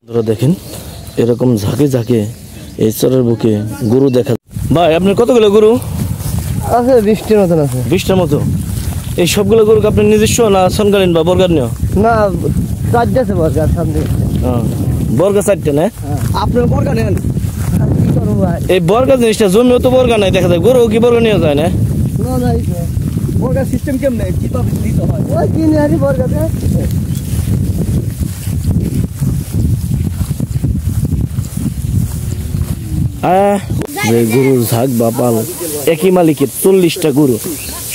আপনারা দেখেন এরকম ঝাঁকে ঝাঁকে এই চরের বুকে গরু দেখা। ভাই আপনার কতগুলো গরু আছে? 20টার মতন আছে। 20টার মতো। এই সবগুলো গরু আপনার নিজস্ব না সনকালীন বা বর্গার নিও? না, 4টা আছে বর্গার সামনে। বর্গা 4টা না? আপনার বর্গা নেন। কি করব ভাই? এই বর্গা জিনিসটা জমিও তো বর্গা নাই দেখা যায়, গরু কি বর্গা নিয়ে যায় না? না নাই তো। বর্গা সিস্টেম কেমনে কিভাবে দিতে হয়? ওই কিনে আনি বর্গাতে। যে গরুর ঝাঁক বা পাল একই মালিকের 40টা গরু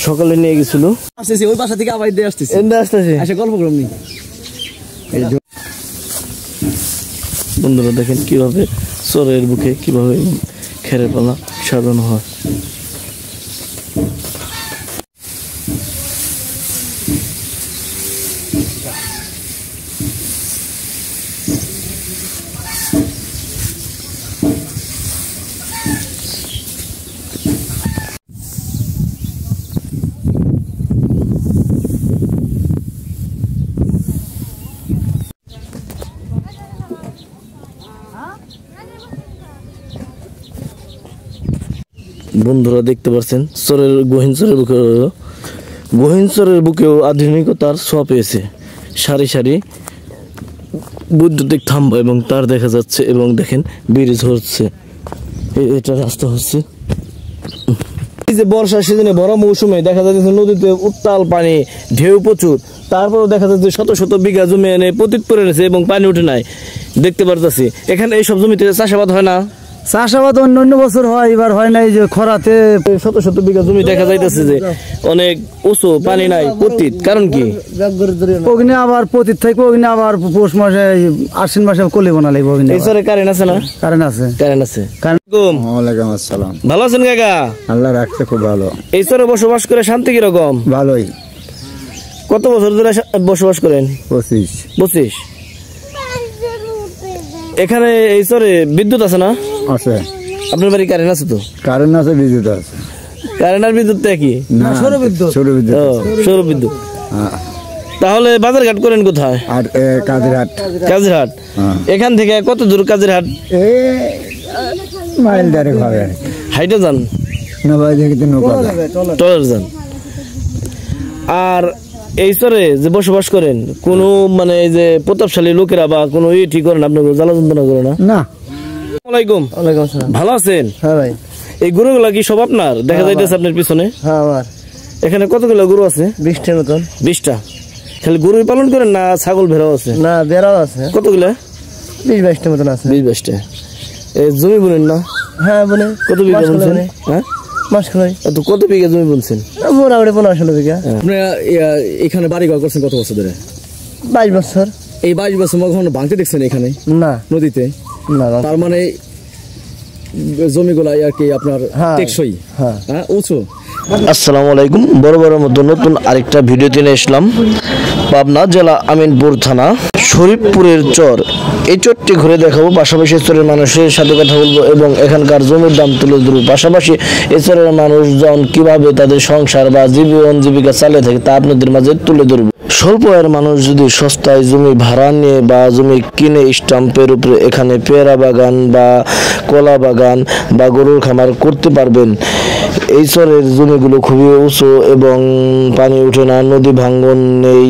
সকালে নিয়ে গেছিল। আসতেছি ওই বাসা থেকে আবার দিয়ে আসতেছি। এন্ড আসতেছে এসে গল্প করলাম নি। বন্ধুরা দেখেন কিভাবে চরের বুকে কিভাবে খেরের পালা সাজানো হয়। বন্ধুরা দেখতে পাচ্ছেন চরের গহীন চরের বুকেও আধুনিকতার ছোঁয়া পেয়েছে। সারি সারি বৈদ্যুতিক থাম্বা এবং তার দেখা যাচ্ছে এবং দেখেন ব্রিজ হচ্ছে, এটা রাস্তা হচ্ছে। এই যে বর্ষার সিজনে বড় মৌসুমে দেখা যাচ্ছে নদীতে উত্তাল পানি, ঢেউ প্রচুর, তারপরেও দেখা যাচ্ছে শত শত বিঘা জমি এনে পতিত পড়ে রয়েছে এবং পানি উঠে নাই দেখতে পারতেছি। এখানে এইসব জমিতে চাষাবাদ হয় না? চাষাবাদ অন্য বছর হয়, এবার হয় নাই যে খরাতে। শত শত বিঘা জমি দেখা যাইতেছে যে অনেক উঁচু, পানি নাই, পতিত। কারণ কি? অগ্নি আবার পতিত থাকবে, অগ্নি আবার পৌষ মাসে আশ্বিন মাসে কলি বানা লাগবে। অগ্নি এই চরে কারেন্ট আছে না? কারেন্ট আছে। কারেন্ট আছে। ওয়ালাইকুম আসসালাম। ভালো আছেন কাকা? আল্লাহ রাখছে খুব ভালো। এই চরে বসবাস করে শান্তি কিরকম? ভালোই। কত বছর ধরে বসবাস করেন? 25। এখানে এই চরে বিদ্যুৎ আছে না? আছে। আপনার বাড়ি কারেন্ট আছে তো? কারেন্ট আছে, বিদ্যুৎ আছে। কারেন্ট আর বিদ্যুৎ কি? সৌর বিদ্যুৎ। সৌর বিদ্যুৎ। তাহলে বাজার ঘাট করেন কোথায়? আর কাজিরহাট। এখান থেকে কত দূর কাজিরহাট? মাইল ডাইরেক্ট হবে। হাইটে যান না ভাই, দেখতে নৌকা টলার যান। আর এই চরে যে বসবাস করেন কোনো মানে এই যে প্রতাপশালী লোকেরা বা কোনো ঠিক করেন আপনাকে জ্বালা যন্ত্রণা করে না? না। ওয়ালাইকুম আসসালাম। ভালো আছেন? হ্যাঁ ভাই। এই গরুগুলা কি সব আপনার? দেখা যাইতেছে আপনার পিছনে। হ্যাঁ আমার। এখানে কতগুলো গরু আছে? 20টার মতন। 20টা। খালি গরুই পালন করেন না ছাগল ভেড়াও আছে? না, ভেড়াও আছে। কতগুলো? 20-22টার মতন আছে। 20-22টা। এই জমি বুনেন না? হ্যাঁ বুনে। কত বিঘা বুনছেন? হ্যাঁ মাস খোলাই। তো কত বিঘা জমি বুনছেন? মোটামুটি 15-16 বিঘা। আপনারা এখানে বাড়ি ঘর করছেন কত বছর ধরে? 22 বছর। এই 22 বছর কখনো ভাঙতে দেখছেন এখানে? না। নদীতে? না। তার মানে জমিগুলা আর কি আপনার টেকসই, হ্যাঁ উঁচু। আসসালামু আলাইকুম। বড় মতো নতুন আরেকটা ভিডিওতে নিয়ে আসলাম। পাবনা জেলা আমিনপুর থানা শরীফপুরের চর। এই চরটি ঘুরে দেখাবো, পাশাপাশি চরের মানুষের সাথে কথা বলবো এবং এখানকার জমির দাম তুলে ধরবো। পাশাপাশি এই চরের মানুষজন কিভাবে তাদের সংসার বা জীবন জীবিকা চালিয়ে থাকে তা আপনাদের মাঝে তুলে ধরবো। স্বল্প আয়ের মানুষ যদি সস্তায় জমি ভাড়া নিয়ে বা জমি কিনে স্টাম্পের উপরে এখানে পেয়ারা বাগান বা কলা বাগান বা গরুর খামার করতে পারবেন। এই চরের জমিগুলো খুবই উঁচু এবং পানি উঠে না, নদী ভাঙ্গন নেই,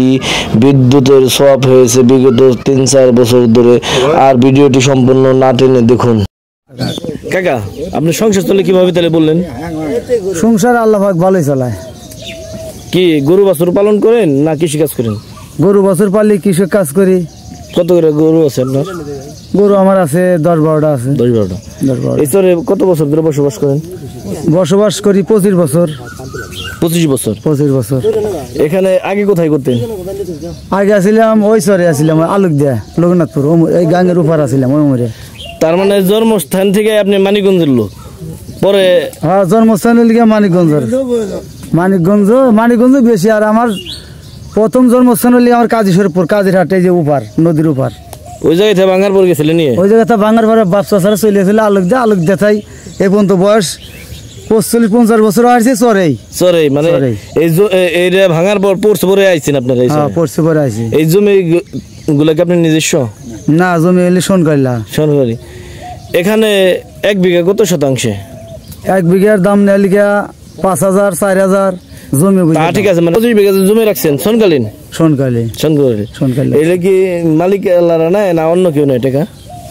বিদ্যুতের ছোঁয়া হয়েছে বিগত 3-4 বছর ধরে। আর ভিডিওটি সম্পূর্ণ না টেনে দেখুন। কাকা আপনি সংসার চলে কিভাবে তাহলে বললেন? সংসার আল্লাহ পাক ভালোই চালায়। কি গরু বাছুর পালন করেন না কৃষি কাজ করেন? গরু বছর পালি কৃষক কাজ করি। কত করে গরু আছে আপনার? গরু আমার আছে 10-12টা আছে। 10-12টা। এই চরে কত বছর ধরে বসবাস করেন? বসবাস করি 25 বছর। 25 বছর। 25 বছর। এখানে আগে কোথায় করতেন? আগে আসছিলাম ওই চরে আসছিলাম আলুক দিয়া লোকনাথপুর, এই গাঙ্গের উপর আসছিলাম ওই মোড়ে। তার মানে জন্মস্থান থেকে আপনি মানিকগঞ্জের লোক? পরে হ্যাঁ, জন্মস্থান লিখে মানিকগঞ্জ বেশি। আর আমার প্রথম জন্মস্থান হলে আমার কাজীশ্বরপুর, কাজিরহাট, এই যে উপার নদীর উপার। ওই জায়গায় ভাঙার পর গেছিলেন? ওই জায়গাটা ভাঙার পরে বাপসা ছাড়া চলে গেছিল আলোক দেখাই। এই পর্যন্ত বয়স 45-50 বছর হয়েছে চরেই। মানে এই ভাঙার পর পড়ছে পরে আইছেন আপনারা? এই পড়ছে পরে আইছি। এই জমি গুলা কি আপনার নিজস্ব? না, জমি হলে সোনকাইলা। সরকারি। এখানে 1 বিঘা কত শতাংশে? 1 বিঘার দাম নেয় লিখা 5,000 4,000 জমি বুঝে। ঠিক আছে, মানে 25 বিঘা জমি রাখছেন সোনকালীন? সোনকালে। সোনকালীন। এটা কি মালিক আলারা নেয় না অন্য কেউ নেয় টাকা?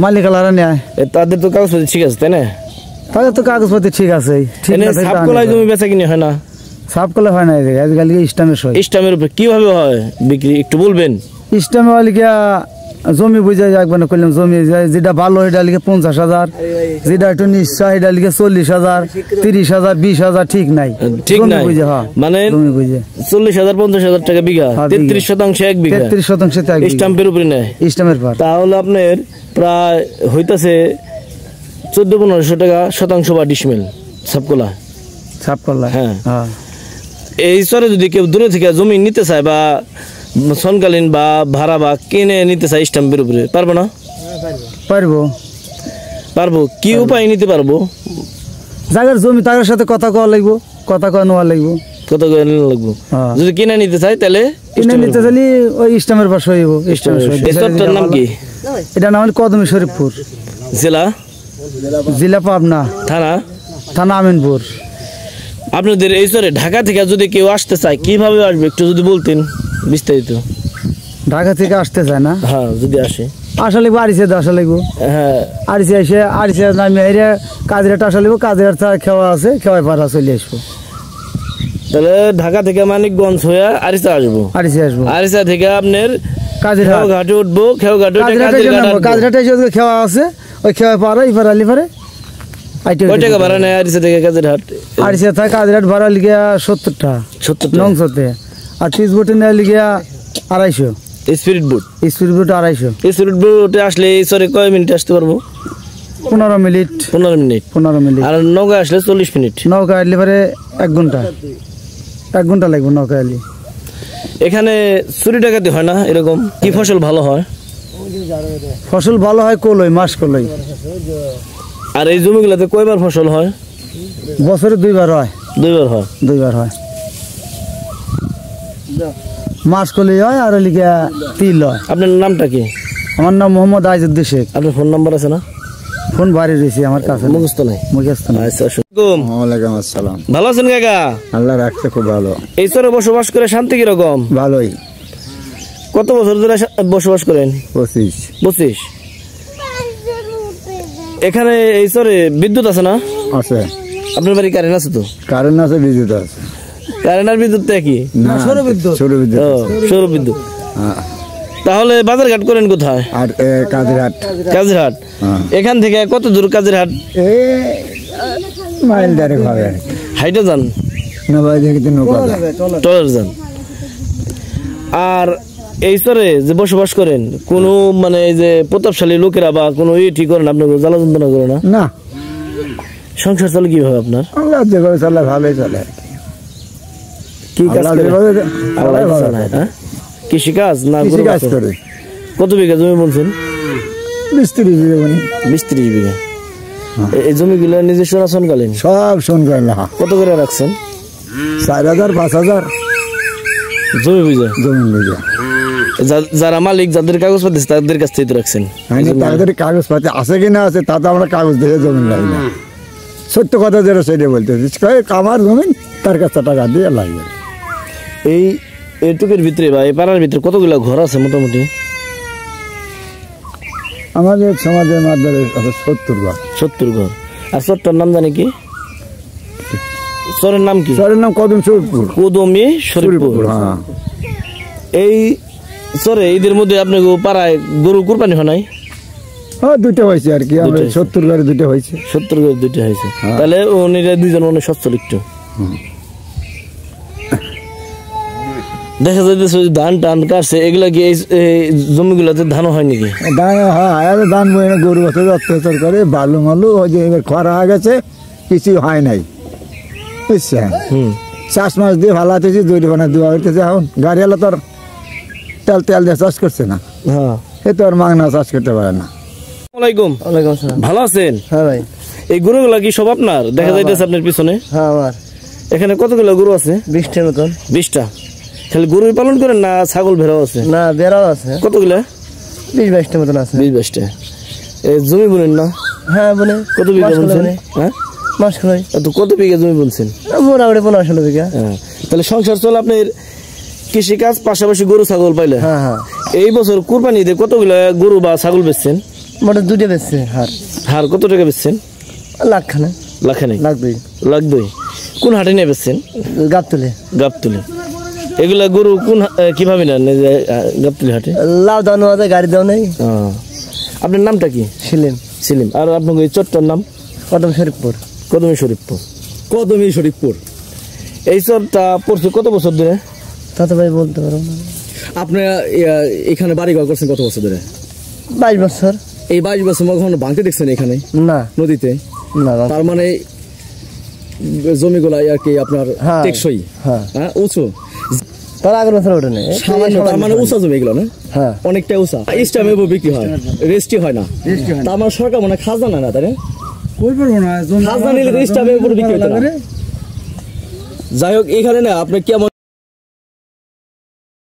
মালিক আলারা নেয়। তাদের তো কাগজপত্র ঠিক আছে তাই না? তাদের তো কাগজপত্র ঠিক আছে। সাবকলায় জমি বেচা কিনে হয় না? সাবকলা হয় না, আজকাল ইস্টামের সই। ইস্টামের উপরে কিভাবে হয় বিক্রি একটু বলবেন? ইস্টামে হয় লিখা জমি বুঝে একবার করলাম, জমি যেটা ভালো এটা লিখে 50,000, যেটা একটু নিঃস্বা এটা লিখে 40,000, 30,000, 20,000, ঠিক নাই। ঠিক নাই মানে জমি বুঝে 40,000 50,000 টাকা বিঘা, 33% 1 বিঘা। 33% স্ট্যাম্পের উপরে নেয়। স্ট্যাম্পের পর তাহলে আপনার প্রায় হইতাছে 1400-1500 টাকা শতাংশ বা ডিসমিল সাবকলা। হ্যাঁ। এই চরে যদি কেউ দূরে থেকে জমি নিতে চায় বা সনকালীন বা ভাড়া বা কিনে নিতে চায় স্ট্যাম্পের উপরে, পারবো না? পারবো। কি উপায় নিতে পারবো? যাদের জমি তাদের সাথে কথা কওয়া লাগবো, কথা কওয়া নেওয়া লাগবো। যদি কিনে নিতে চাই তাহলে কিনে নিতে চাইলে ওই স্ট্যাম্পের পাশে হইব। স্ট্যাম্পের নাম কি? এটা নাম হল কদমি শরীফপুর। জেলা পাবনা, থানা আমিনপুর। আপনাদের এই চরে ঢাকা থেকে যদি কেউ আসতে চায় কিভাবে আসবে একটু যদি বলতেন বিস্তারিত। ঢাকা থেকে আসতে চায় না? হ্যাঁ, যদি আসে আসা লাগবো আরিসে আসা লাগবো। হ্যাঁ, আরিসে এসে আরিসে নামে এর কাজিরাটা আসা লাগবো। কাজিরার খেওয়া আছে, খেওয়ায় পাড়া চলে আসবো। তাহলে ঢাকা থেকে মানিকগঞ্জ হয়ে আরিসা আসবো। আরিসা থেকে আপনার কাজিরহাট ঘাটে উঠবো। কাজিরহাটে এসে খেওয়া আছে, ওই খেওয়া পাড়া এই পাড়া আলি পারে। কয় টাকা ভাড়া নেয় আরিসা থেকে কাজিরহাট? আরিসা থেকে কাজিরহাট ভাড়া লিগিয়া 70 টাকা। 70 নংশতে। আর পিস বোটে নেয় লিগিয়া 250। Spirit boat 250। স্পিরিট বোটে আসলে এই চরে কয় মিনিট আসতে পারবো? 15 মিনিট। 15 মিনিট। আর নৌকা আসলে 40 মিনিট। নৌকা আসলে পরে 1 ঘন্টা। 1 ঘন্টা লাগবে নৌকা আসলে। এখানে চুরি ডাকাতি হয় না এরকম? কি ফসল ভালো হয়? ফসল ভালো হয় কলই, মাস কলই। আর এই জমিগুলোতে কয়বার ফসল হয়? বছরে 2 বার হয়। 2 বার হয়। মাস কলই হয় আর লিগা তিল হয়। আপনার নামটা কি? আমার নাম মোহাম্মদ আইজুদ্দিন শেখ। আপনার ফোন নাম্বার আছে না? ফোন বাড়ি রয়েছে আমার কাছে, মুখস্থ নাই। আচ্ছা, ওয়ালাইকুম আসসালাম। ভালো আছেন কাকা? আল্লাহ রাখছে খুব ভালো। এই চরে বসবাস করে শান্তি কিরকম? ভালোই। কত বছর ধরে বসবাস করেন? 25। এখানে এই চরে বিদ্যুৎ আছে না? আছে। আপনার বাড়ি কারেন্ট আছে? তো কারেন্ট আছে, বিদ্যুৎ আছে। কারেন্ট আর বিদ্যুৎ কি? সৌরবিদ্যুৎ। তাহলে বাজারঘাট করেন কোথায়? আর কাজিরহাট। এখান থেকে কত দূর কাজিরহাট? মাইল ডাইরেক্ট হবে। হাইটে যান? ট্রলার যান। আর এই চরে যে বসবাস করেন কোনো মানে এই যে প্রতাপশালী লোকেরা বা কোনো ঠিক করেন আপনার জ্বালা যন্ত্রণা করে না? না। সংসার চলে কিভাবে আপনার? যেভাবে চলে ভালোই চলে। কি কাজ করে? কৃষি কাজ না কাজ করে? কত বিঘা জমি বলছেন? 20-30 বিঘা। এই জমিগুলো নিজস্ব না সনকালীন? সব সনকালীন। কত করে রাখছেন? 4,000 5,000 জমি বুঝে। যারা মালিক, যাদের কাগজপাতি তাদের কাছ থেকে রাখছেন? তাদের কাগজপাতি আছে কিনা আছে তা তো আমরা কাগজ দেখে জমি লাগি না। সত্য কথা যেটা সেটা বলতে আমার জমি তার কাছে টাকা দিয়ে লাগবে। এই এটুকের ভিতরে বা এই পাড়ার ভিতরে কতগুলো ঘর আছে মোটামুটি? আমাদের সমাজের মাধ্যমে 70 ঘর। আর চরটার নাম জানি কি? চরের নাম কি? চরের নাম কদমি শরীফপুর। এই চরে ঈদের মধ্যে আপনার পাড়ায় গরু কুরবানি হয় নাই? হ্যাঁ, 2টা হয়েছে আর কি। 70 ঘরে 2টা হয়েছে। 70 ঘরে 2টা হয়েছে। তাহলে উনিরা 2জন মনে সচ্ছল একটু। দেখা যাচ্ছে ধান টান কাটছে, এগুলা কি এই জমিগুলোতে ধান হয় নাকি? ধান বই না, গরু বছর অত্যাচার করে, বালু মালু ওই যে এবার খরা হয়ে গেছে, কিছু হয় নাই বুঝছেন। চাষ মাস দিয়ে ভালো হতেছি, জরিমানা দেওয়া হইতেছে। এখন গাড়ি হলো তোর তেল দিয়ে চাষ করছে না। এ তো আর মাংনা চাষ করতে পারে না। ওয়ালাইকুম আসসালাম। ভালো আছেন? হ্যাঁ ভাই। এই গরুগুলা কি সব আপনার? দেখা যাইতেছে আপনার পিছনে। হ্যাঁ আমার। এখানে কতগুলো গরু আছে? 20টার মতন। 20টা। খালি গরুই পালন করেন না ছাগল ভেড়াও আছে? না, ভেড়াও আছে। কতগুলা? 20-22টা মতন আছে। 20-22টা। এই জমি বুনেন না? হ্যাঁ বলে। কত বিঘা বুনছেন? হ্যাঁ মাস খোলাই। তো কত বিঘা জমি বুনছেন? মোটামুটি 15-16 বিঘা। হ্যাঁ, তাহলে সংসার চলে আপনার কৃষিকাজ পাশাপাশি গরু ছাগল পাইলে। হ্যাঁ হ্যাঁ। এই বছর কুরবানি ঈদে কতগুলো গরু বা ছাগল বেচছেন? মোটা 2টা বেচছে হার। হার কত টাকা বেচছেন? লাখখানে। লাখানে? লাখ 2। লাখ 2। কোন হাটে নিয়ে বেচছেন? গাবতলে। গাবতলে। এগুলা গরু কোন কিভাবে নেন গাবতলি হাটে? লাভ দাও আছে, গাড়ি দাও নাই। আপনার নামটা কি? ছিলেন সেলিম। আর আপনার এই চরটার নাম? কদম শরীফপুর। কদমী শরীফপুর। কদমী শরীফপুর। এই চরটা পড়ছে কত বছর ধরে? তা তো ভাই বলতে পারো না। আপনি এখানে বাড়ি ঘর করছেন কত বছর ধরে? 22 বছর। এই 22 বছর কখনো ভাঙতে দেখছেন এখানে না নদীতে? না। তার মানে জমিগুলা আর কি আপনার হ্যাঁ। টেকসই, হ্যাঁ হ্যাঁ, উঁচু তার আগের বছর ওঠে না। সামান্য, তার মানে উঁচা জমি এগুলো না? হ্যাঁ অনেকটা উঁচা। ইস্টামে বিক্রি হয়, রেস্টি হয় না। তার মানে সরকার মনে হয় খাজনা নেয় না, তাই না? খাজনা নিলে তো ইস্টামে বিক্রি হতো না। যাই হোক, এখানে না আপনি কেমন